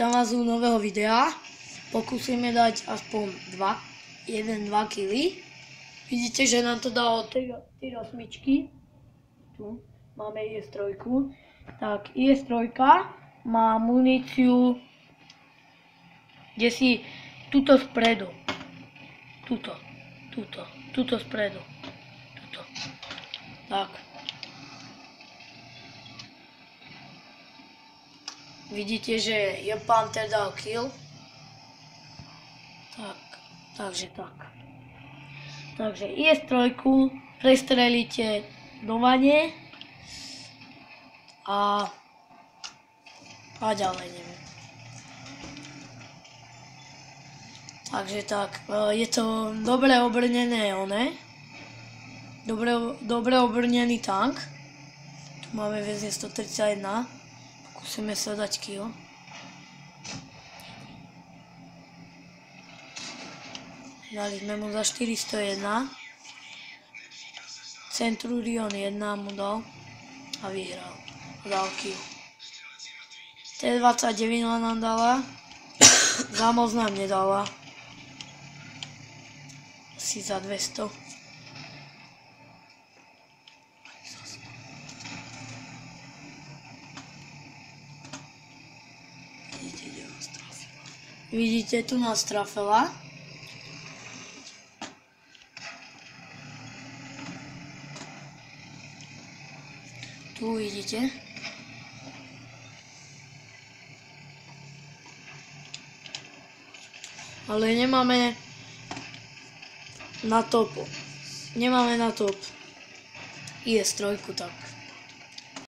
Vítam vás u nového videa. Pokúsime dať aspoň 1-2 kg. Vidíte, že nám to dalo 3 osmičky. Tu máme IS-3. Tak IS-3 má muníciu kde si tuto spredu. Tuto spredu. Tuto. Tak. Vidíte, že je Panther dal kill. Takže tak. Takže IS-3 prestrelíte do vane a ďalej neviem. Takže tak, je to dobre obrnené dobre obrnený tank. Tu máme väzne 131. Pokúsime sa dať kill. Dali sme mu za 401. Centurion 1 mu dal a vyhral. Dal kill. T29 nám dala. Za moc nám nedala. Asi za 200. Vidíte, tu nás trafila. Tu vidíte. Ale nemáme na top. Nemáme na top IS-3, tak.